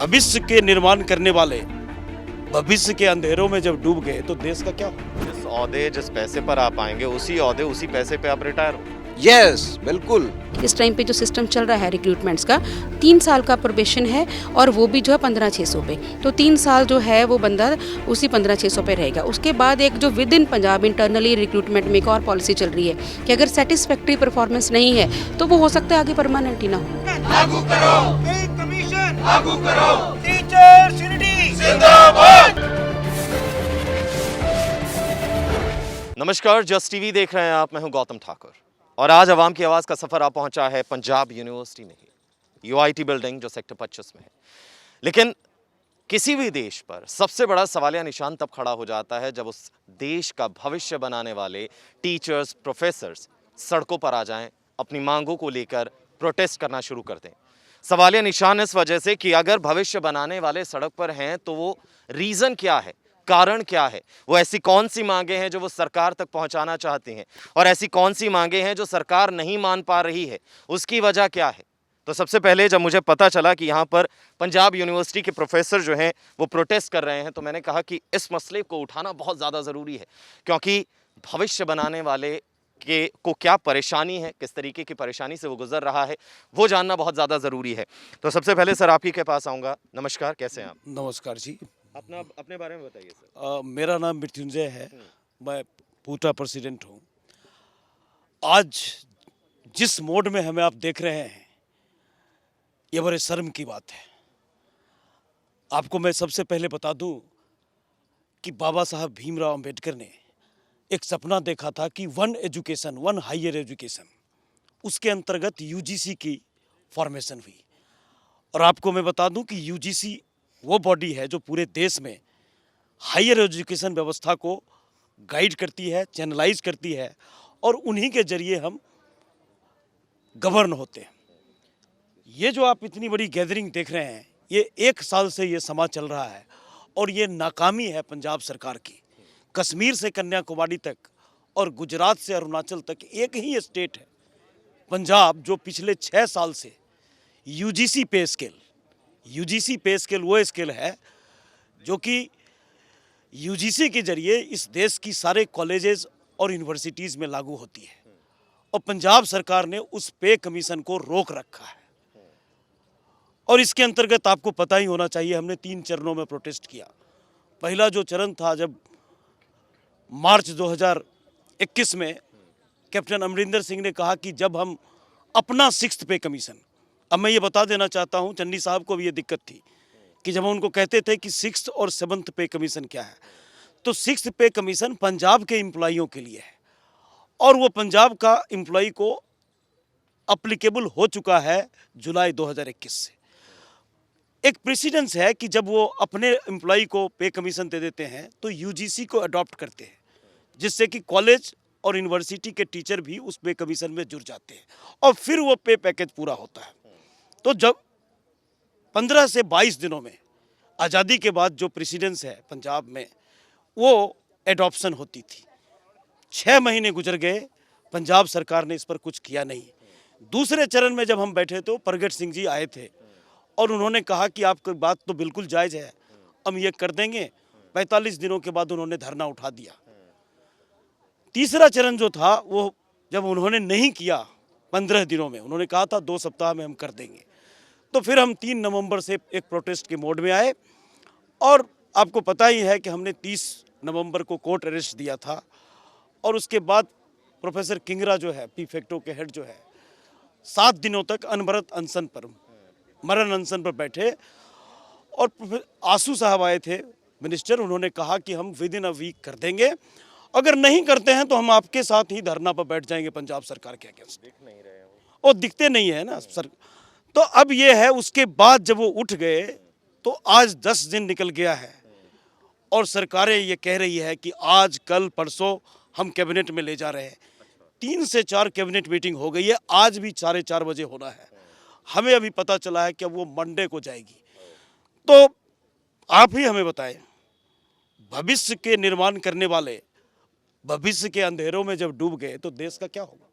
भविष्य के निर्माण करने वाले भविष्य के अंधेरों में जब डूब गए तो देश का क्या होगा? जिस ओहदे जिस पैसे पर आप आएंगे उसी ओहदे उसी पैसे पे आप रिटायर हो। यस, बिल्कुल। इस टाइम पे जो सिस्टम चल रहा है रिक्रूटमेंट्स का 3 साल का प्रोबेशन है और वो भी जो है 15,600 पे। तो 3 साल जो है वो बंदा उसी 15,600 पे रहेगा। उसके बाद एक जो with in Punjab internally recruitment में एक और पॉलिसी चल रही है कि अगर सेटिस्फैक्ट्री परफॉर्मेंस नहीं है तो वो हो सकता है आगे परमानेंट ही ना हो। लागू करो पे कमीशन, लागू करो टीचर्स यूनिटी जिंदाबाद। नमस्कार, जस्ट टीवी देख रहे हैं आप। मैं हूं गौतम ठाकुर और आज आवाम की आवाज़ का सफ़र आप पहुंचा है पंजाब यूनिवर्सिटी में ही, यूआईटी बिल्डिंग जो सेक्टर 25 में है। लेकिन किसी भी देश पर सबसे बड़ा सवालिया निशान तब खड़ा हो जाता है जब उस देश का भविष्य बनाने वाले टीचर्स, प्रोफेसर्स सड़कों पर आ जाएं, अपनी मांगों को लेकर प्रोटेस्ट करना शुरू कर दें। सवालिया निशान इस वजह से कि अगर भविष्य बनाने वाले सड़क पर हैं तो वो रीज़न क्या है, कारण क्या है, वो ऐसी कौन सी मांगे हैं जो वो सरकार तक पहुंचाना चाहती हैं और ऐसी कौन सी मांगे हैं जो सरकार नहीं मान पा रही है, उसकी वजह क्या है। तो सबसे पहले जब मुझे पता चला कि यहाँ पर पंजाब यूनिवर्सिटी के प्रोफेसर जो हैं वो प्रोटेस्ट कर रहे हैं तो मैंने कहा कि इस मसले को उठाना बहुत ज़्यादा ज़रूरी है, क्योंकि भविष्य बनाने वाले के को क्या परेशानी है, किस तरीके की परेशानी से वो गुजर रहा है, वो जानना बहुत ज़्यादा ज़रूरी है। तो सबसे पहले सर आप ही के पास आऊँगा। नमस्कार, कैसे हैं आप? नमस्कार जी। अपने बारे में बताइए सर। मेरा नाम मृत्युंजय है। मैं पूटा प्रेसिडेंट हूँ। आज जिस मोड में हमें आप देख रहे हैं ये बड़े शर्म की बात है। आपको मैं सबसे पहले बता दूं कि बाबा साहब भीमराव अंबेडकर ने एक सपना देखा था कि one education, one higher education, उसके अंतर्गत यूजीसी की फॉर्मेशन हुई। और आपको मैं बता दूं कि यूजीसी वो बॉडी है जो पूरे देश में हायर एजुकेशन व्यवस्था को गाइड करती है, चैनलाइज करती है और उन्हीं के जरिए हम गवर्न होते हैं। ये जो आप इतनी बड़ी गैदरिंग देख रहे हैं, ये 1 साल से ये समा चल रहा है और ये नाकामी है पंजाब सरकार की। कश्मीर से कन्याकुमारी तक और गुजरात से अरुणाचल तक एक ही स्टेट है पंजाब जो पिछले 6 साल से यूजीसी पे स्केल वो स्केल है जो कि यूजीसी के जरिए इस देश की सारे कॉलेजेस और यूनिवर्सिटीज़ में लागू होती है और पंजाब सरकार ने उस पे कमीशन को रोक रखा है। और इसके अंतर्गत आपको पता ही होना चाहिए, हमने 3 चरणों में प्रोटेस्ट किया। पहला जो चरण था जब मार्च 2021 में कैप्टन अमरिंदर सिंह ने कहा कि जब हम अपना 6th पे कमीशन, अब मैं ये बता देना चाहता हूँ, चन्नी साहब को भी ये दिक्कत थी कि जब हम उनको कहते थे कि 6th और 7th पे कमीशन क्या है, तो 6th पे कमीशन पंजाब के एम्प्लॉइयों के लिए है और वो पंजाब का एम्प्लॉई को अप्लीकेबल हो चुका है जुलाई 2021 से। एक प्रेसिडेंस है कि जब वो अपने एम्प्लॉई को पे कमीशन दे देते हैं तो यूजीसी को अडॉप्ट करते हैं, जिससे कि कॉलेज और यूनिवर्सिटी के टीचर भी उस पे कमीशन में जुड़ जाते हैं और फिर वो पे पैकेज पूरा होता है। तो जब 15 से 22 दिनों में आज़ादी के बाद जो प्रेसिडेंस है पंजाब में वो एडॉप्शन होती थी। 6 महीने गुजर गए, पंजाब सरकार ने इस पर कुछ किया नहीं। दूसरे चरण में जब हम बैठे तो प्रगट सिंह जी आए थे और उन्होंने कहा कि आपकी बात तो बिल्कुल जायज़ है, हम ये कर देंगे। 45 दिनों के बाद उन्होंने धरना उठा दिया। तीसरा चरण जो था वो जब उन्होंने नहीं किया, 15 दिनों में उन्होंने कहा था 2 सप्ताह में हम कर देंगे, तो फिर हम 3 नवंबर से एक प्रोटेस्ट के मोड में आए और आपको पता ही है कि हमने 30 नवंबर को कोर्ट अरेस्ट दिया था और उसके बाद प्रोफेसर किंगरा जो है पीफेक्टो के हेड जो है 7 दिनों तक अनवरत अनशन पर, मरण अनशन पर बैठे और आंसू साहब आए थे मिनिस्टर, उन्होंने कहा कि हम विद इन अ वीक कर देंगे, अगर नहीं करते हैं तो हम आपके साथ ही धरना पर बैठ जाएंगे पंजाब सरकार के अगेंस्ट। दिख नहीं रहे वो दिखते नहीं है ना सर। तो अब ये है, उसके बाद जब वो उठ गए तो आज 10 दिन निकल गया है और सरकारें ये कह रही है कि आज कल परसों हम कैबिनेट में ले जा रहे हैं। 3 से 4 कैबिनेट मीटिंग हो गई है, आज भी 4:30 बजे होना है। हमें अभी पता चला है कि वो मंडे को जाएगी। तो आप ही हमें बताएं, भविष्य के निर्माण करने वाले भविष्य के अंधेरों में जब डूब गए तो देश का क्या होगा?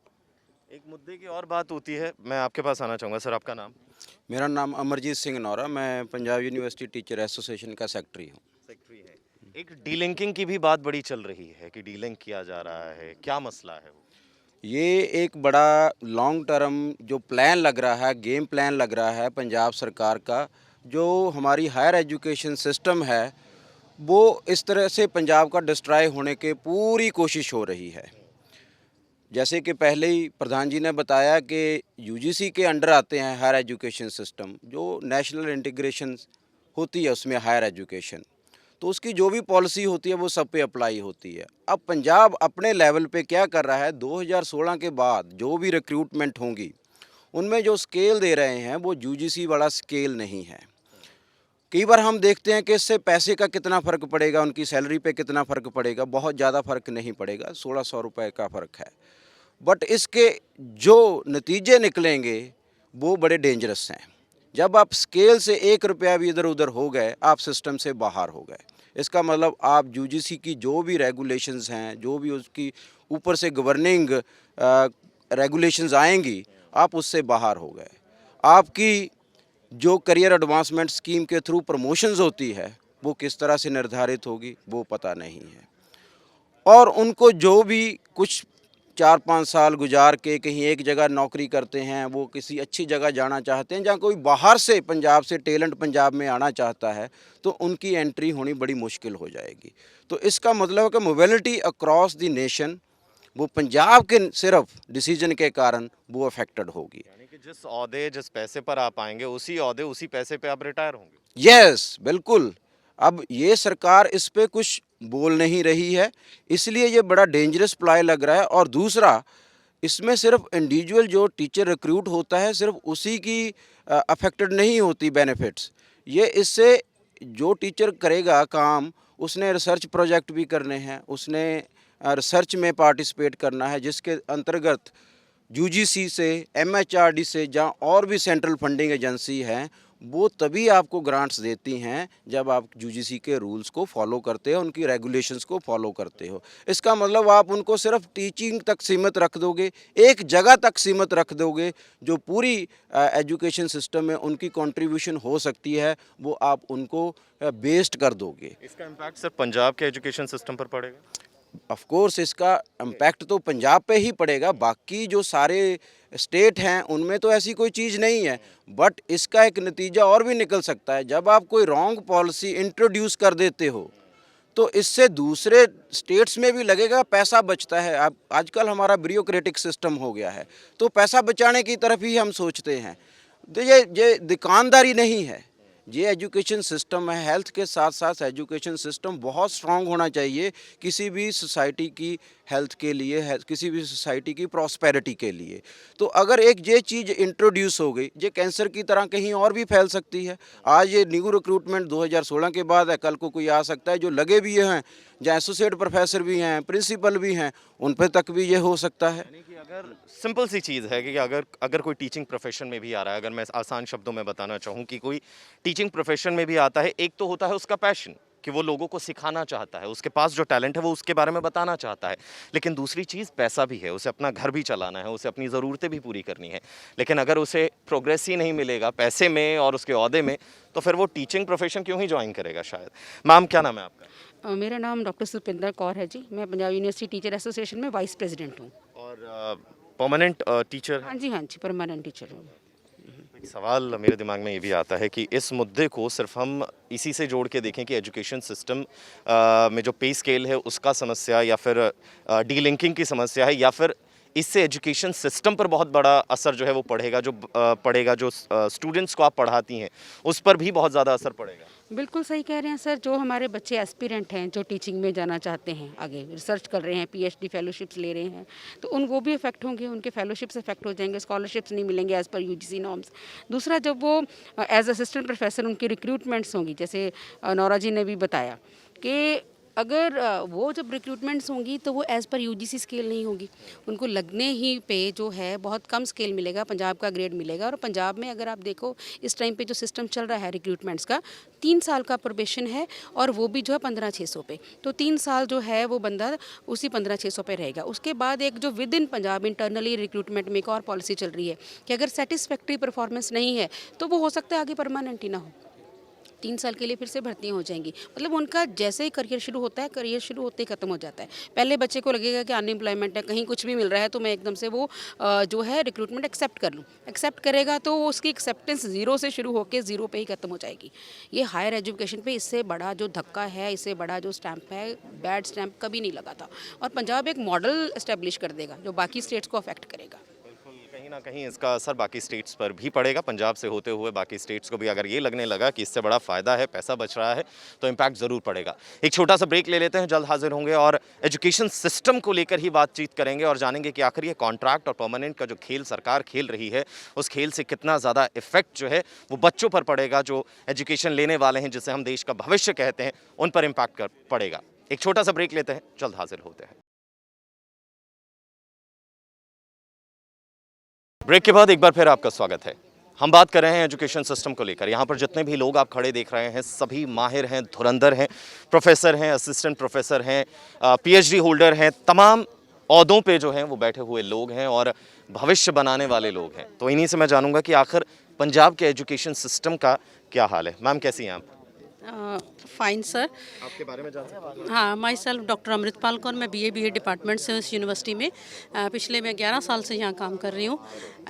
एक मुद्दे की और बात होती है, मैं आपके पास आना चाहूँगा सर, आपका नाम? मेरा नाम अमरजीत सिंह नौरा, मैं पंजाब यूनिवर्सिटी टीचर एसोसिएशन का सेक्रेटरी हूँ। सेक्रेटरी है। एक डीलिंकिंग की भी बात बड़ी चल रही है कि डीलिंक किया जा रहा है, क्या मसला है वो? ये एक बड़ा लॉन्ग टर्म जो प्लान लग रहा है, गेम प्लान लग रहा है पंजाब सरकार का, जो हमारी हायर एजुकेशन सिस्टम है, वो इस तरह से पंजाब का डिस्ट्रॉय होने की पूरी कोशिश हो रही है। जैसे कि पहले ही प्रधान जी ने बताया कि यूजीसी के अंडर आते हैं हायर एजुकेशन सिस्टम, जो नेशनल इंटीग्रेशन होती है उसमें हायर एजुकेशन, तो उसकी जो भी पॉलिसी होती है वो सब पे अप्लाई होती है। अब पंजाब अपने लेवल पे क्या कर रहा है, 2016 के बाद जो भी रिक्रूटमेंट होंगी उनमें जो स्केल दे रहे हैं वो यूजीसी वाला स्केल नहीं है। कई बार हम देखते हैं कि इससे पैसे का कितना फ़र्क पड़ेगा, उनकी सैलरी पे कितना फ़र्क पड़ेगा, बहुत ज़्यादा फ़र्क नहीं पड़ेगा, 1600 रुपये का फ़र्क है। बट इसके जो नतीजे निकलेंगे वो बड़े डेंजरस हैं। जब आप स्केल से 1 रुपया भी इधर उधर हो गए, आप सिस्टम से बाहर हो गए। इसका मतलब आप यूजीसी की जो भी रेगुलेशंस हैं, जो भी उसकी ऊपर से गवर्निंग रेगुलेशंस आएंगी, आप उससे बाहर हो गए। आपकी जो करियर एडवांसमेंट स्कीम के थ्रू प्रमोशंस होती है वो किस तरह से निर्धारित होगी वो पता नहीं है। और उनको जो भी कुछ 4-5 साल गुजार के कहीं एक जगह नौकरी करते हैं, वो किसी अच्छी जगह जाना चाहते हैं, जहाँ कोई बाहर से पंजाब से टैलेंट पंजाब में आना चाहता है तो उनकी एंट्री होनी बड़ी मुश्किल हो जाएगी। तो इसका मतलब है कि मोबिलिटी अक्रॉस द नेशन वो पंजाब के सिर्फ डिसीजन के कारण वो अफेक्टेड होगी। यानी कि जिस ओहदे जिस पैसे पर आप आएंगे उसी ओहदे उसी पैसे पे आप रिटायर होंगे। यस, बिल्कुल। अब ये सरकार इस पे कुछ बोल नहीं रही है, इसलिए ये बड़ा डेंजरस प्लाई लग रहा है। और दूसरा, इसमें सिर्फ इंडिविजुअल जो टीचर रिक्रूट होता है सिर्फ उसी की अफेक्टेड नहीं होती बेनिफिट्स। ये इससे जो टीचर करेगा काम, उसने रिसर्च प्रोजेक्ट भी करने हैं, उसने रिसर्च में पार्टिसिपेट करना है, जिसके अंतर्गत यूजीसी से, एमएचआरडी से, जहाँ और भी सेंट्रल फंडिंग एजेंसी हैं, वो तभी आपको ग्रांट्स देती हैं जब आप यूजीसी के रूल्स को फॉलो करते हो, उनकी रेगुलेशंस को फॉलो करते हो। इसका मतलब आप उनको सिर्फ टीचिंग तक सीमित रख दोगे, एक जगह तक सीमित रख दोगे, जो पूरी एजुकेशन सिस्टम में उनकी कंट्रीब्यूशन हो सकती है वो आप उनको बेस्ट कर दोगे। इसका इम्पैक्ट सिर्फ पंजाब के एजुकेशन सिस्टम पर पड़ेगा? ऑफ कोर्स इसका इम्पैक्ट तो पंजाब पे ही पड़ेगा, बाकी जो सारे स्टेट हैं उनमें तो ऐसी कोई चीज़ नहीं है। बट इसका एक नतीजा और भी निकल सकता है, जब आप कोई रॉन्ग पॉलिसी इंट्रोड्यूस कर देते हो तो इससे दूसरे स्टेट्स में भी लगेगा, पैसा बचता है। अब आजकल हमारा ब्यूरोक्रेटिक सिस्टम हो गया है तो पैसा बचाने की तरफ ही हम सोचते हैं। तो ये दुकानदारी नहीं है, ये एजुकेशन सिस्टम है। हेल्थ के साथ साथ एजुकेशन सिस्टम बहुत स्ट्रांग होना चाहिए किसी भी सोसाइटी की हेल्थ के लिए, किसी भी सोसाइटी की प्रॉस्पेरिटी के लिए। तो अगर एक ये चीज़ इंट्रोड्यूस हो गई, ये कैंसर की तरह कहीं और भी फैल सकती है। आज ये न्यू रिक्रूटमेंट 2016 के बाद है, कल को कोई आ सकता है जो लगे भी हैं, जहाँ एसोसिएट प्रोफेसर भी हैं, प्रिंसिपल भी हैं, उन पर तक भी ये हो सकता है। यानी कि अगर सिंपल सी चीज़ है कि अगर कोई टीचिंग प्रोफेशन में भी आ रहा है, अगर मैं आसान शब्दों में बताना चाहूँ कि कोई टीचिंग प्रोफेशन में भी आता है, एक तो होता है उसका पैशन कि वो लोगों को सिखाना चाहता है, उसके पास जो टैलेंट है वो उसके बारे में बताना चाहता है, लेकिन दूसरी चीज़ पैसा भी है, उसे अपना घर भी चलाना है, उसे अपनी ज़रूरतें भी पूरी करनी है। लेकिन अगर उसे प्रोग्रेस ही नहीं मिलेगा पैसे में और उसके ओहदे में, तो फिर वो टीचिंग प्रोफेशन क्यों ही ज्वाइन करेगा शायद। मैम, क्या नाम है आपका? मेरा नाम डॉक्टर सुपिंदर कौर है जी। मैं पंजाब यूनिवर्सिटी टीचर एसोसिएशन में वाइस प्रेसिडेंट हूँ। और परमानेंट टीचर? हाँ जी, परमानेंट टीचर हूँ। एक सवाल मेरे दिमाग में ये भी आता है कि इस मुद्दे को सिर्फ हम इसी से जोड़ के देखें कि एजुकेशन सिस्टम में जो पे स्केल है उसका समस्या, या फिर डीलिंकिंग की समस्या है, या फिर इससे एजुकेशन सिस्टम पर बहुत बड़ा असर जो है वो पड़ेगा जो स्टूडेंट्स को आप पढ़ाती हैं उस पर भी बहुत ज़्यादा असर पड़ेगा। बिल्कुल सही कह रहे हैं सर। जो हमारे बच्चे एस्पिरेंट हैं, जो टीचिंग में जाना चाहते हैं, आगे रिसर्च कर रहे हैं, पीएचडी फेलोशिप्स ले रहे हैं, तो वो भी इफेक्ट होंगे, उनके फेलोशिप्स इफेक्ट हो जाएंगे, स्कॉलरशिप्स नहीं मिलेंगे एज़ पर यूजीसी नॉर्म्स। दूसरा, जब वो एज असिस्टेंट प्रोफेसर उनकी रिक्रूटमेंट्स होंगी, जैसे नौरा जी ने भी बताया कि अगर वो जब रिक्रूटमेंट्स होंगी तो वो एज़ पर यूजीसी स्केल नहीं होगी, उनको लगने ही पे जो है बहुत कम स्केल मिलेगा, पंजाब का ग्रेड मिलेगा। और पंजाब में अगर आप देखो इस टाइम पे जो सिस्टम चल रहा है रिक्रूटमेंट्स का, 3 साल का प्रोबेशन है और वो भी जो है 15,600 पे। तो 3 साल जो है वो बंदा उसी 15,600 पे रहेगा। उसके बाद एक जो with in Punjab internally recruitment में एक और पॉलिसी चल रही है कि अगर सेटिस्फैक्ट्री परफॉर्मेंस नहीं है तो वो हो सकता है आगे परमानेंट ही ना हो, 3 साल के लिए फिर से भर्तियाँ हो जाएंगी। मतलब उनका जैसे ही करियर शुरू होता है, करियर शुरू होते ही खत्म हो जाता है। पहले बच्चे को लगेगा कि अनएम्प्लॉयमेंट है, कहीं कुछ भी मिल रहा है तो मैं एकदम से वो जो है रिक्रूटमेंट एक्सेप्ट कर लूँ। एक्सेप्ट करेगा तो उसकी एक्सेप्टेंस ज़ीरो से शुरू होकर ज़ीरो पे ही खत्म हो जाएगी। ये हायर एजुकेशन पे इससे बड़ा जो धक्का है, इससे बड़ा जो स्टैम्प है, बैड स्टैम्प कभी नहीं लगा था। और पंजाब एक मॉडल इस्टेब्लिश कर देगा जो बाकी स्टेट्स को अफेक्ट करेगा। कहीं ना कहीं इसका असर बाकी स्टेट्स पर भी पड़ेगा। पंजाब से होते हुए बाकी स्टेट्स को भी अगर ये लगने लगा कि इससे बड़ा फ़ायदा है, पैसा बच रहा है, तो इम्पैक्ट ज़रूर पड़ेगा। एक छोटा सा ब्रेक ले लेते हैं, जल्द हाजिर होंगे और एजुकेशन सिस्टम को लेकर ही बातचीत करेंगे और जानेंगे कि आखिर ये कॉन्ट्रैक्ट और परमानेंट का जो खेल सरकार खेल रही है, उस खेल से कितना ज़्यादा इफेक्ट जो है वो बच्चों पर पड़ेगा, जो एजुकेशन लेने वाले हैं, जिसे हम देश का भविष्य कहते हैं, उन पर इम्पैक्ट पड़ेगा। एक छोटा सा ब्रेक लेते हैं, जल्द हाजिर होते हैं। ब्रेक के बाद एक बार फिर आपका स्वागत है। हम बात कर रहे हैं एजुकेशन सिस्टम को लेकर। यहाँ पर जितने भी लोग आप खड़े देख रहे हैं, सभी माहिर हैं, धुरंधर हैं, प्रोफेसर हैं, असिस्टेंट प्रोफेसर हैं, पीएचडी होल्डर हैं, तमाम ओहदों पे जो हैं वो बैठे हुए लोग हैं और भविष्य बनाने वाले लोग हैं। तो इन्हीं से मैं जानूंगा कि आखिर पंजाब के एजुकेशन सिस्टम का क्या हाल है। मैम कैसी हैं आप? Fine sir. आपके बारे में जान सकते हैं? हाँ, my self doctor Amritpal Kaur, मैं बीए डिपार्टमेंट से इस यूनिवर्सिटी में पिछले मैं 11 साल से यहाँ काम कर रही हूँ।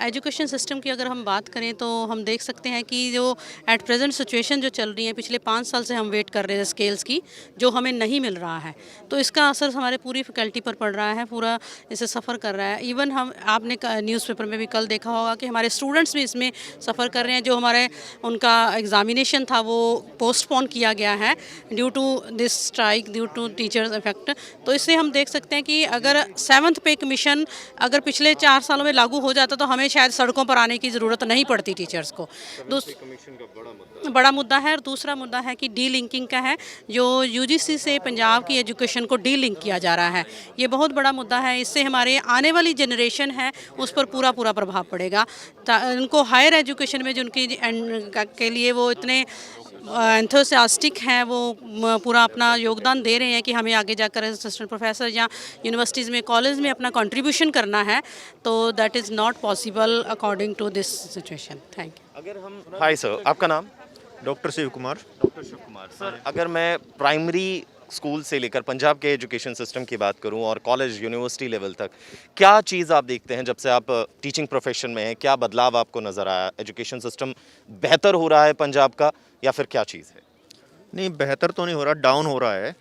एजुकेशन सिस्टम की अगर हम बात करें तो हम देख सकते हैं कि जो एट प्रेजेंट सिचुएशन जो चल रही है, पिछले 5 साल से हम वेट कर रहे हैं स्केल्स की, जो हमें नहीं मिल रहा है, तो इसका असर हमारे पूरी फैकल्टी पर पड़ रहा है, पूरा इसे सफ़र कर रहा है। इवन हम आपने न्यूज़पेपर में भी कल देखा होगा कि हमारे स्टूडेंट्स भी इसमें सफ़र कर रहे हैं। जो हमारे उनका एग्जामिनेशन था वो पोस्टपोन किया गया है due to this strike, due to teachers effect. तो इससे हम देख सकते हैं कि अगर 7th पे कमीशन अगर पिछले 4 सालों में लागू हो जाता तो हमें शायद सड़कों पर आने की ज़रूरत नहीं पड़ती टीचर्स को। बड़ा मुद्दा है। और दूसरा मुद्दा है कि डी लिंकिंग का है, जो यूजीसी से पंजाब की एजुकेशन को डी लिंक किया जा रहा है। ये बहुत बड़ा मुद्दा है। इससे हमारे आने वाली जनरेशन है उस पर पूरा प्रभाव पड़ेगा। उनको हायर एजुकेशन में जो उनकी के लिए वो इतने एंथुसियास्टिक हैं, वो पूरा अपना योगदान दे रहे हैं कि हमें आगे जाकर असिस्टेंट प्रोफेसर या यूनिवर्सिटीज़ में, कॉलेज में अपना कंट्रीब्यूशन करना है, तो that is not possible according to this situation. Thank you. अगर हम हाय सर, आपका नाम? Doctor Shiv Kumar. Doctor Shiv Kumar. Sir, अगर मैं प्राइमरी स्कूल से लेकर पंजाब के एजुकेशन सिस्टम की बात करूं और कॉलेज यूनिवर्सिटी लेवल तक, क्या चीज़ आप देखते हैं जब से आप टीचिंग प्रोफेशन में हैं? क्या बदलाव आपको नज़र आया? एजुकेशन सिस्टम बेहतर हो रहा है पंजाब का या फिर क्या चीज़ है? नहीं, बेहतर तो नहीं हो रहा, डाउन हो रहा है।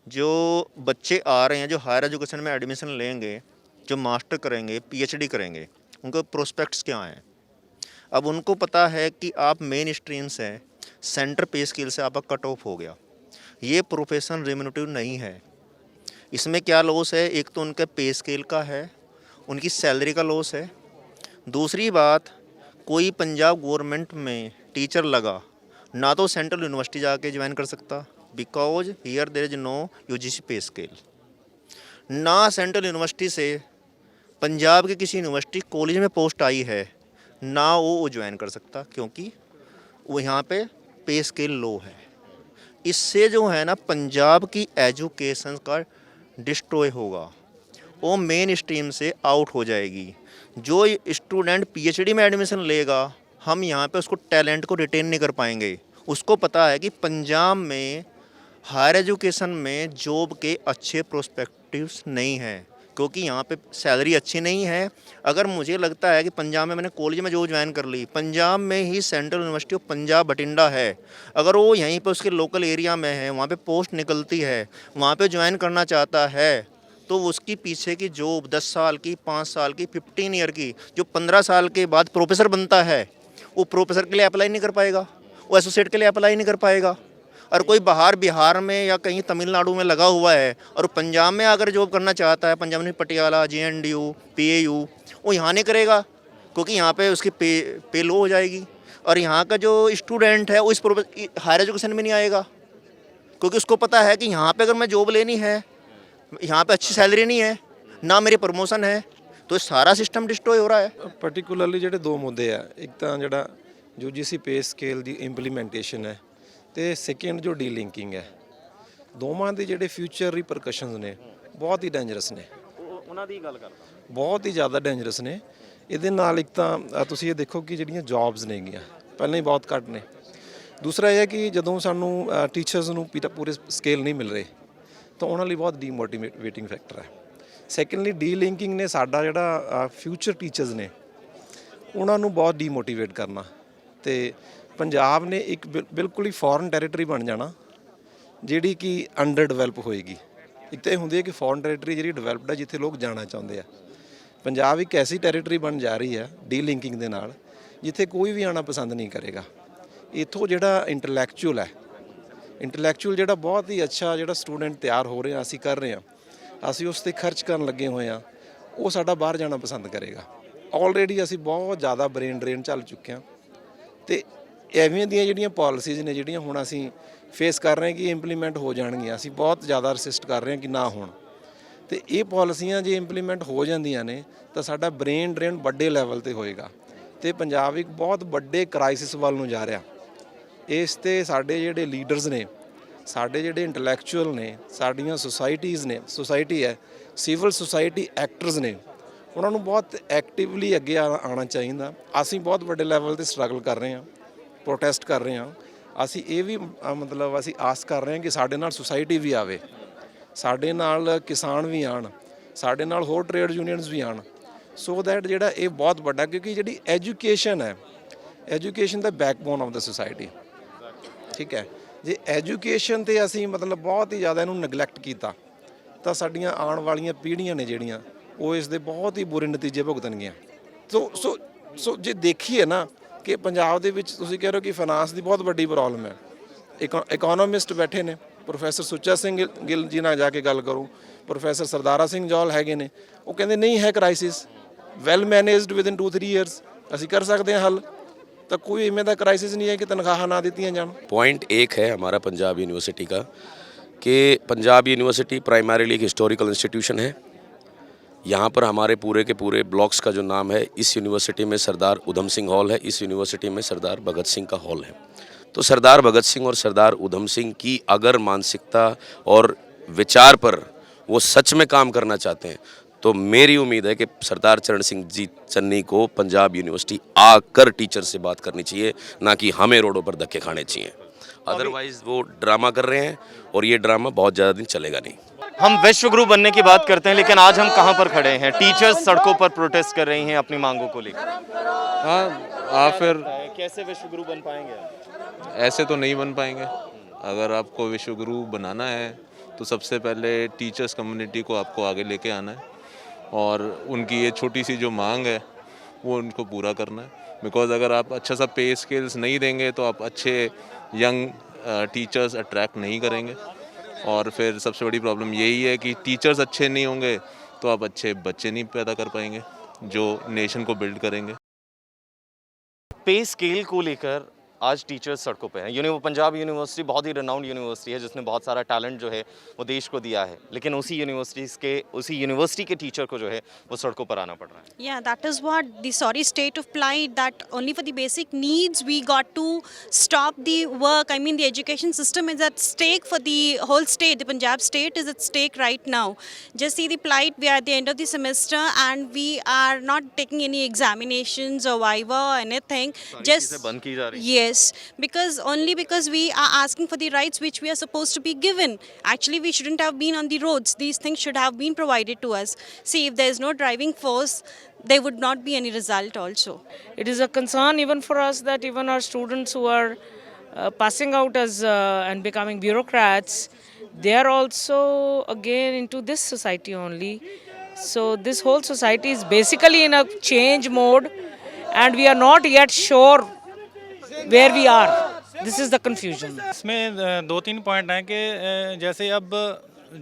जो बच्चे आ रहे हैं, जो हायर एजुकेशन में एडमिशन लेंगे, जो मास्टर करेंगे, पीएचडी करेंगे, उनके प्रोस्पेक्ट्स क्या हैं? अब उनको पता है कि आप मेन स्ट्रीम से सेंटर पे स्केल से आपका कट ऑफ हो गया, ये प्रोफेशन रेम्यूनरेटिव नहीं है। इसमें क्या लॉस है? एक तो उनके पे स्केल का है, उनकी सैलरी का लॉस है। दूसरी बात, कोई पंजाब गवर्नमेंट में टीचर लगा ना तो सेंट्रल यूनिवर्सिटी जाके ज्वाइन कर सकता, because here there is no UGC pay scale. ना सेंट्रल यूनिवर्सिटी से पंजाब के किसी यूनिवर्सिटी कॉलेज में पोस्ट आई है, ना वो ज्वाइन कर सकता, क्योंकि वो यहाँ पे स्केल लो है। इससे जो है ना पंजाब की एजुकेशन का डिस्ट्रॉय होगा, वो मेन स्ट्रीम से आउट हो जाएगी। जो स्टूडेंट पीएचडी में एडमिशन लेगा, हम यहाँ पे उसको टैलेंट को रिटेन नहीं कर पाएंगे। उसको पता है कि पंजाब में हायर एजुकेशन में जॉब के अच्छे प्रोस्पेक्टिव्स नहीं हैं, क्योंकि यहाँ पे सैलरी अच्छी नहीं है। अगर मुझे लगता है कि पंजाब में मैंने कॉलेज में जो ज्वाइन कर ली, पंजाब में ही central university of Punjab Bathinda है, अगर वो यहीं पे उसके लोकल एरिया में है, वहाँ पे पोस्ट निकलती है, वहाँ पे ज्वाइन करना चाहता है, तो उसकी पीछे की जॉब 10 साल की, 5 साल की, 15 ईयर की, जो 15 साल के बाद प्रोफेसर बनता है, वो प्रोफेसर के लिए अप्लाई नहीं कर पाएगा, वो एसोसिएट के लिए अप्लाई नहीं कर पाएगा। और कोई बाहर बिहार में या कहीं तमिलनाडु में लगा हुआ है और पंजाब में अगर जॉब करना चाहता है, पंजाब में पटियाला, JNDU, PAU, वो यहाँ नहीं करेगा, क्योंकि यहाँ पे उसकी पे लो हो जाएगी। और यहाँ का जो स्टूडेंट है वो इस हायर एजुकेशन में नहीं आएगा। क्योंकि उसको पता है कि यहाँ पे अगर मैं जॉब लेनी है, यहाँ पे अच्छी सैलरी नहीं है, ना मेरी प्रमोशन है, तो सारा सिस्टम डिस्ट्रॉय हो रहा है। ਪਾਰਟਿਕੂਲਰਲੀ ਜਿਹੜੇ ਦੋ ਮੁੱਦੇ ਆ, ਇੱਕ ਤਾਂ ਜਿਹੜਾ UGC ਪੇ ਸਕੇਲ ਦੀ ਇੰਪਲੀਮੈਂਟੇਸ਼ਨ ਹੈ ਤੇ ਸੈਕੰਡ ਜੋ ਡੀਲਿੰਕਿੰਗ ਹੈ, ਦੋਵਾਂ ਦੇ ਜਿਹੜੇ ਫਿਊਚਰ ਰਿਪਰਕਸ਼ਨਸ ਨੇ ਬਹੁਤ ਹੀ ਡੇਂਜਰਸ ਨੇ। ਉਹਨਾਂ ਦੀ ਗੱਲ ਕਰਦਾ ਬਹੁਤ ਹੀ ਜ਼ਿਆਦਾ ਡੇਂਜਰਸ ਨੇ। ਇਹਦੇ ਨਾਲ ਇੱਕ ਤਾਂ ਤੁਸੀਂ ਇਹ ਦੇਖੋ ਕਿ ਜਿਹੜੀਆਂ ਜੌਬਸ ਨੇਗੀਆਂ ਪਹਿਲਾਂ ਹੀ ਬਹੁਤ ਘੱਟ ਨੇ। ਦੂਸਰਾ ਇਹ ਹੈ ਕਿ ਜਦੋਂ ਸਾਨੂੰ ਟੀਚਰਸ ਨੂੰ ਪੂਰੇ ਸਕੇਲ ਨਹੀਂ ਮਿਲ ਰਹੇ ਤਾਂ ਉਹਨਾਂ ਲਈ ਬਹੁਤ ਡੀਮੋਟੀਵੇਟਿੰਗ ਫੈਕਟਰ ਹੈ। ਸੈਕੰਡਲੀ ਡੀਲਿੰਕਿੰਗ ਨੇ ਸਾਡਾ ਜਿਹੜਾ ਫਿਊਚਰ ਟੀਚਰਸ ਨੇ ਉਹਨਾਂ ਨੂੰ ਬਹੁਤ ਡੀਮੋਟੀਵੇਟ ਕਰਨਾ, ਤੇ ਪੰਜਾਬ ਨੇ ਇੱਕ ਬਿਲਕੁਲ ਹੀ ਫੋਰਨ ਟੈਰੀਟਰੀ ਬਣ ਜਾਣਾ ਜਿਹੜੀ ਕਿ ਅੰਡਰ ਡਿਵੈਲਪ ਹੋਏਗੀ। ਇੱਕ ਤਾਂ ਇਹ ਹੁੰਦੀ ਹੈ ਕਿ ਫੋਰਨ ਟੈਰੀਟਰੀ ਜਿਹੜੀ ਡਿਵੈਲਪਡ ਹੈ ਜਿੱਥੇ ਲੋਕ ਜਾਣਾ ਚਾਹੁੰਦੇ ਆ। ਪੰਜਾਬ ਇੱਕ ਐਸੀ ਟੈਰੀਟਰੀ ਬਣ ਜਾ ਰਹੀ ਹੈ ਡੀਲਿੰਕਿੰਗ ਦੇ ਨਾਲ ਜਿੱਥੇ ਕੋਈ ਵੀ ਆਉਣਾ ਪਸੰਦ ਨਹੀਂ ਕਰੇਗਾ। ਇੱਥੋਂ ਜਿਹੜਾ ਇੰਟੈਲੈਕਚੁਅਲ ਜਿਹੜਾ ਬਹੁਤ ਹੀ ਅੱਛਾ ਜਿਹੜਾ ਸਟੂਡੈਂਟ ਤਿਆਰ ਹੋ ਰਿਹਾ, ਅਸੀਂ ਕਰ ਰਹੇ ਹਾਂ, ਅਸੀਂ ਉਸ 'ਤੇ ਖਰਚ ਕਰਨ ਲੱਗੇ ਹੋਏ ਹਾਂ, ਉਹ ਸਾਡਾ ਬਾਹਰ ਜਾਣਾ ਪਸੰਦ ਕਰੇਗਾ। ਆਲਰੇਡੀ ਅਸੀਂ ਬਹੁਤ ਜ਼ਿਆਦਾ ਬ੍ਰੇਨ ਡਰੇਨ ਚੱਲ ਚੁੱਕੇ ਹਾਂ, ਅਤੇ ਐਵੇਂ ਦੀਆਂ ਜਿਹੜੀਆਂ ਪਾਲਿਸੀਜ਼ ਨੇ ਜਿਹੜੀਆਂ ਹੁਣ ਅਸੀਂ ਫੇਸ ਕਰ ਰਹੇ ਹਾਂ ਕਿ ਇੰਪਲੀਮੈਂਟ ਹੋ ਜਾਣਗੀਆਂ, ਅਸੀਂ ਬਹੁਤ ਜ਼ਿਆਦਾ ਰਸਿਸਟ ਕਰ ਰਹੇ ਹਾਂ ਕਿ ਨਾ ਹੋਣ। ਅਤੇ ਇਹ ਪਾਲਿਸੀਆਂ ਜੇ ਇੰਪਲੀਮੈਂਟ ਹੋ ਜਾਂਦੀਆਂ ਨੇ ਤਾਂ ਸਾਡਾ ਬ੍ਰੇਨ ਡਰੇਨ ਵੱਡੇ ਲੈਵਲ 'ਤੇ ਹੋਏਗਾ ਅਤੇ ਪੰਜਾਬ ਇੱਕ ਬਹੁਤ ਵੱਡੇ ਕ੍ਰਾਈਸਿਸ ਵੱਲ ਨੂੰ ਜਾ ਰਿਹਾ। ਇਸ 'ਤੇ ਸਾਡੇ ਜਿਹੜੇ ਲੀਡਰਸ ਨੇ, ਸਾਡੇ ਜਿਹੜੇ ਇੰਟੈਲੈਕਚੁਅਲ ਨੇ, ਸਾਡੀਆਂ ਸੁਸਾਇਟੀ ਹੈ, ਸਿਵਲ ਸੁਸਾਇਟੀ ਐਕਟਰਸ ਨੇ, ਉਹਨਾਂ ਨੂੰ ਬਹੁਤ ਐਕਟਿਵਲੀ ਅੱਗੇ ਆਉਣਾ ਚਾਹੀਦਾ। ਅਸੀਂ ਬਹੁਤ ਵੱਡੇ ਲੈਵਲ 'ਤੇ ਸਟਰਗਲ ਕਰ ਰਹੇ ਹਾਂ, ਪ੍ਰੋਟੈਸਟ ਕਰ ਰਹੇ ਹਾਂ। ਅਸੀਂ ਇਹ ਵੀ ਮਤਲਬ ਅਸੀਂ ਆਸ ਕਰ ਰਹੇ ਹਾਂ ਕਿ ਸਾਡੇ ਨਾਲ ਸੁਸਾਇਟੀ ਵੀ ਆਵੇ, ਸਾਡੇ ਨਾਲ ਕਿਸਾਨ ਵੀ ਆਉਣ, ਸਾਡੇ ਨਾਲ ਹੋਰ ਟ੍ਰੇਡ ਯੂਨੀਅਨਸ ਵੀ ਆਉਣ, ਸੋ ਦੈਟ ਜਿਹੜਾ ਇਹ ਬਹੁਤ ਵੱਡਾ, ਕਿਉਂਕਿ ਜਿਹੜੀ ਐਜੂਕੇਸ਼ਨ ਹੈ, education the backbone of the society, ਠੀਕ ਹੈ। ਜੇ ਐਜੂਕੇਸ਼ਨ 'ਤੇ ਅਸੀਂ ਮਤਲਬ ਬਹੁਤ ਹੀ ਜ਼ਿਆਦਾ ਇਹਨੂੰ ਨੈਗਲੈਕਟ ਕੀਤਾ ਤਾਂ ਸਾਡੀਆਂ ਆਉਣ ਵਾਲੀਆਂ ਪੀੜ੍ਹੀਆਂ ਨੇ ਜਿਹੜੀਆਂ ਉਹ ਇਸ ਦੇ ਬਹੁਤ ਹੀ ਬੁਰੇ ਨਤੀਜੇ ਭੁਗਤਣਗੀਆਂ। ਸੋ ਜੇ ਦੇਖੀਏ ਨਾ ਕਿ ਪੰਜਾਬ ਦੇ ਵਿੱਚ ਤੁਸੀਂ ਕਹਿ ਰਹੇ ਹੋ ਕਿ ਫਾਈਨਾਂਸ ਦੀ ਬਹੁਤ ਵੱਡੀ ਪ੍ਰੋਬਲਮ ਹੈ, ਇਕੋਨੋਮਿਸਟ ਬੈਠੇ ਨੇ, ਪ੍ਰੋਫੈਸਰ ਸੁੱਚਾ ਸਿੰਘ ਗਿੱਲ ਜੀ ਨਾਲ ਜਾ ਕੇ ਗੱਲ ਕਰੋ, ਪ੍ਰੋਫੈਸਰ ਸਰਦਾਰਾ ਸਿੰਘ ਜੌਲ ਹੈਗੇ ਨੇ, ਉਹ ਕਹਿੰਦੇ ਨਹੀਂ ਹੈ crisis, well managed within 2-3 years ਅਸੀਂ ਕਰ ਸਕਦੇ ਹਾਂ ਹੱਲ। तो कोई इवें दा क्राइसिस नहीं है कि तनख्वाह ना दी जान। पॉइंट एक है हमारा पंजाब यूनिवर्सिटी का कि पंजाब यूनिवर्सिटी प्राइमरीली एक हिस्टोरिकल इंस्टीट्यूशन है। यहाँ पर हमारे पूरे के पूरे ब्लॉक्स का जो नाम है, इस यूनिवर्सिटी में सरदार उधम सिंह हॉल है, इस यूनिवर्सिटी में सरदार भगत सिंह का हॉल है। तो सरदार भगत सिंह और सरदार उधम सिंह की अगर मानसिकता और विचार पर वो सच में काम करना चाहते हैं तो मेरी उम्मीद है कि सरदार चरण सिंह जी चन्नी को पंजाब यूनिवर्सिटी आकर टीचर से बात करनी चाहिए, ना कि हमें रोडों पर धक्के खाने चाहिए। अदरवाइज वो ड्रामा कर रहे हैं और ये ड्रामा बहुत ज़्यादा दिन चलेगा नहीं। हम विश्व गुरु बनने की बात करते हैं, लेकिन आज हम कहाँ पर खड़े हैं? टीचर्स सड़कों पर प्रोटेस्ट कर रही हैं अपनी मांगों को लेकर। हाँ, फिर कैसे विश्व गुरु बन पाएंगे? ऐसे तो नहीं बन पाएंगे। अगर आपको विश्व गुरु बनाना है तो सबसे पहले टीचर्स कम्युनिटी को आपको आगे लेके आना है और उनकी ये छोटी सी जो मांग है वो उनको पूरा करना है। बिकॉज़ अगर आप अच्छा सा पे स्केल्स नहीं देंगे तो आप अच्छे यंग टीचर्स अट्रैक्ट नहीं करेंगे, और फिर सबसे बड़ी प्रॉब्लम यही है कि टीचर्स अच्छे नहीं होंगे तो आप अच्छे बच्चे नहीं पैदा कर पाएंगे जो नेशन को बिल्ड करेंगे। पे स्केल को लेकर आज टीचर्स सड़कों पे हैं। पंजाब यूनिवर्सिटी बहुत ही रिनाउंड यूनिवर्सिटी है जिसने बहुत सारा टैलेंट जो है वो देश को दिया है, लेकिन उसी यूनिवर्सिटी के टीचर को जो है वो सड़कों पर आना पड़ रहा है। Yeah, that is what the sorry state of plight, that only for the basic needs we got to stop the work. I mean, the education system is at stake for the whole state. The Punjab state is at stake right now. Just see the plight. We are at the end of the semester and we are not taking any examinations or viva or anything. Just बंद की जा रही है। Yes, because we are asking for the rights which we are supposed to be given. Actually, we shouldn't have been on the roads. These things should have been provided to us. See, if there is no driving force, there would not be any result also. It is a concern even for us that even our students who are passing out as and becoming bureaucrats, they are also again into this society only. So this whole society is basically in a change mode and we are not yet sure where we are. This is the confusion. इसमें 2-3 point हैं कि जैसे अब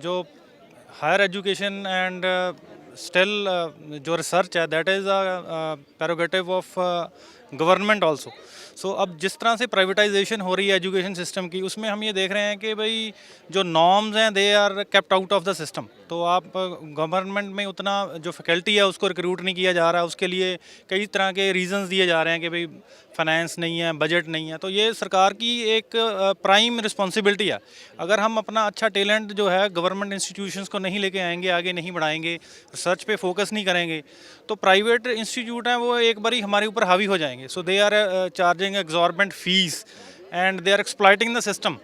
जो higher education and still जो research है that is a prerogative of government also. So अब जिस तरह से प्राइवेटाइजेशन हो रही है एजुकेशन सिस्टम की, उसमें हम ये देख रहे हैं कि भाई जो नॉर्म्स हैं they are kept out of the system. तो आप गवर्नमेंट में उतना जो फैकल्टी है उसको रिक्रूट नहीं किया जा रहा है, उसके लिए कई तरह के रीजंस दिए जा रहे हैं कि भाई फाइनेंस नहीं है, बजट नहीं है। तो ये सरकार की एक प्राइम रिस्पॉन्सिबिलिटी है। अगर हम अपना अच्छा टैलेंट जो है गवर्नमेंट इंस्टीट्यूशंस को नहीं लेके आएंगे, आगे नहीं बढ़ाएंगे, रिसर्च पे फोकस नहीं करेंगे, तो प्राइवेट इंस्टीट्यूट हैं वो एक बारी हमारे ऊपर हावी हो जाएंगे। So they are charging exorbitant fees and they are exploiting the system.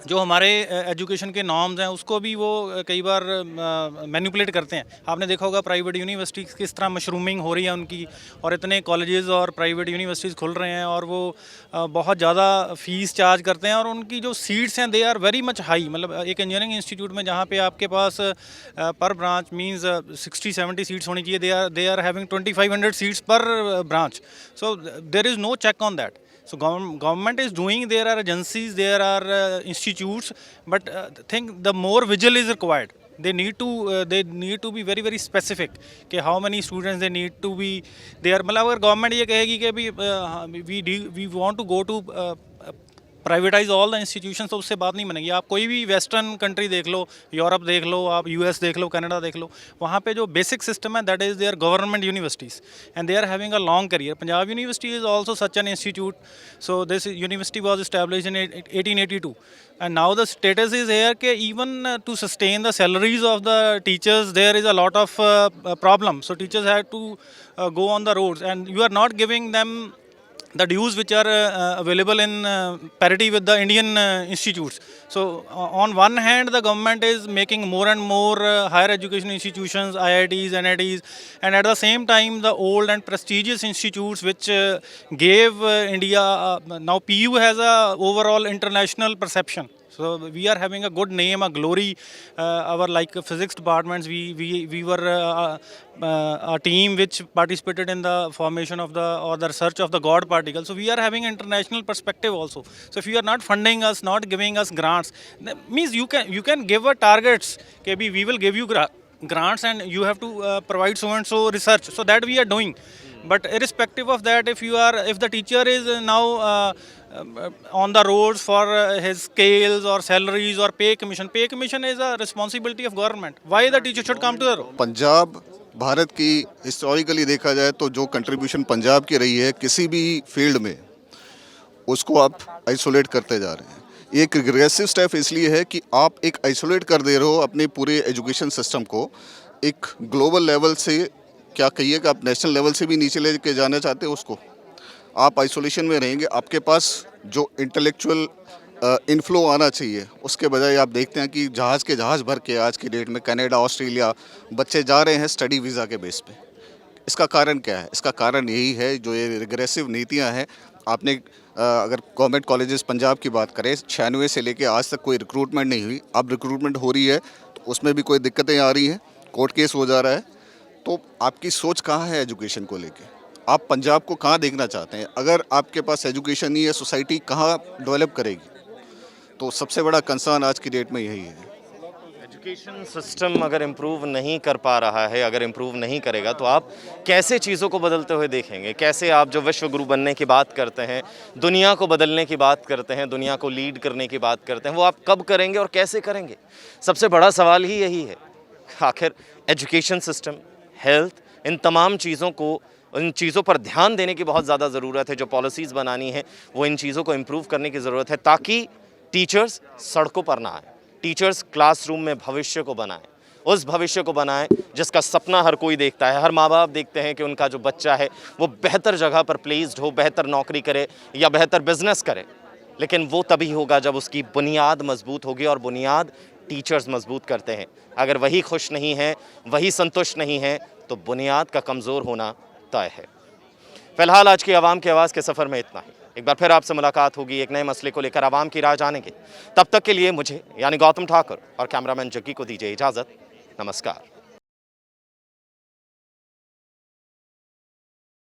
जो हमारे एजुकेशन के नॉर्म्स हैं उसको भी वो कई बार मैनिपुलेट करते हैं। आपने देखा होगा प्राइवेट यूनिवर्सिटी किस तरह मशरूमिंग हो रही है उनकी, और इतने कॉलेजेस और प्राइवेट यूनिवर्सिटीज़ खुल रहे हैं और वो बहुत ज़्यादा फ़ीस चार्ज करते हैं, और उनकी जो सीट्स हैं they are very much high. मतलब एक इंजीनियरिंग इंस्टीट्यूट में जहाँ पे आपके पास पर ब्रांच मींस 60-70 सीट्स होनी चाहिए, they are having 2500 seats per branch. So there is no check on that. So government is doing, there are agencies, there are institutes, but think the more vigil is required. They need to be very very specific कि how many students they need to be there. मतलब अगर government ये कहेगी कि भी we want to go to privatise all the institutions, तो उससे बात नहीं बनेगी। आप कोई भी वेस्टर्न कंट्री देख लो, यूरोप देख लो, आप यूएस देख लो, कनाडा देख लो, वहाँ पे जो बेसिक सिस्टम है that is there government universities and they are having a long career. Punjab university is also such an institute. So this university was established in 1882 and now the status is here कि even to sustain the salaries of the teachers there is a lot of problem. So teachers have to go on the roads and you are not giving them the dues which are available in parity with the Indian institutes. So on one hand the government is making more and more higher education institutions, IITs, NITs, and at the same time the old and prestigious institutes which gave India, now PU has a overall international perception. So we are having a good name, a glory. Our like physics departments, we were a team which participated in the formation of the research of the God particle. So we are having international perspective also. So if you are not funding us, not giving us grants, that means you can give a targets. Okay, we will give you grants and you have to provide so and so research. So that we are doing. But irrespective of that, if the teacher is now on the roads for his scales or salaries or pay commission is a responsibility of government. Why the teacher should come to the road? Punjab Bharat की historically देखा जाए तो जो contribution Punjab की रही है किसी भी फील्ड में, उसको आप आइसोलेट करते जा रहे हैं। ये एक रिग्रेसिव स्टेप इसलिए है कि आप एक आइसोलेट कर दे रहे हो अपने पूरे एजुकेशन सिस्टम को। एक ग्लोबल लेवल से क्या कहिए कि आप नेशनल लेवल से भी नीचे लेके जाना चाहते हो उसको, आप आइसोलेशन में रहेंगे। आपके पास जो इंटेलेक्चुअल इनफ्लो आना चाहिए उसके बजाय आप देखते हैं कि जहाज़ के जहाज़ भर के आज की डेट में कनाडा, ऑस्ट्रेलिया बच्चे जा रहे हैं स्टडी वीज़ा के बेस पे। इसका कारण क्या है? इसका कारण यही है जो ये रिग्रेसिव नीतियां हैं। आपने अगर गवर्नमेंट कॉलेजेस पंजाब की बात करें, 96 से लेके आज तक कोई रिक्रूटमेंट नहीं हुई। अब रिक्रूटमेंट हो रही है तो उसमें भी कोई दिक्कतें आ रही हैं, कोर्ट केस हो जा रहा है। तो आपकी सोच कहाँ है एजुकेशन को लेके? आप पंजाब को कहाँ देखना चाहते हैं? अगर आपके पास एजुकेशन नहीं है, सोसाइटी कहाँ डेवलप करेगी? तो सबसे बड़ा कंसर्न आज की डेट में यही है। एजुकेशन सिस्टम अगर इम्प्रूव नहीं कर पा रहा है, अगर इम्प्रूव नहीं करेगा तो आप कैसे चीज़ों को बदलते हुए देखेंगे? कैसे आप जो विश्व गुरु बनने की बात करते हैं, दुनिया को बदलने की बात करते हैं, दुनिया को लीड करने की बात करते हैं, वो आप कब करेंगे और कैसे करेंगे? सबसे बड़ा सवाल ही यही है। आखिर एजुकेशन सिस्टम, हेल्थ, इन तमाम चीज़ों को, इन चीज़ों पर ध्यान देने की बहुत ज़्यादा ज़रूरत है। जो पॉलिसीज़ बनानी है वो इन चीज़ों को इम्प्रूव करने की ज़रूरत है ताकि टीचर्स सड़कों पर ना आए, टीचर्स क्लासरूम में भविष्य को बनाएं, उस भविष्य को बनाएं जिसका सपना हर कोई देखता है। हर माँ बाप देखते हैं कि उनका जो बच्चा है वो बेहतर जगह पर प्लेस्ड हो, बेहतर नौकरी करे या बेहतर बिजनेस करे, लेकिन वो तभी होगा जब उसकी बुनियाद मजबूत होगी, और बुनियाद टीचर्स मजबूत करते हैं। अगर वही खुश नहीं है, वही संतुष्ट नहीं है, तो बुनियाद का कमज़ोर होना तय है। फिलहाल आज की आवाम की आवाज़ के सफ़र में इतना ही। एक बार फिर आपसे मुलाकात होगी एक नए मसले को लेकर, आवाम की राय जानेंगे। तब तक के लिए मुझे यानी गौतम ठाकुर और कैमरामैन जग्गी को दीजिए इजाज़त। नमस्कार।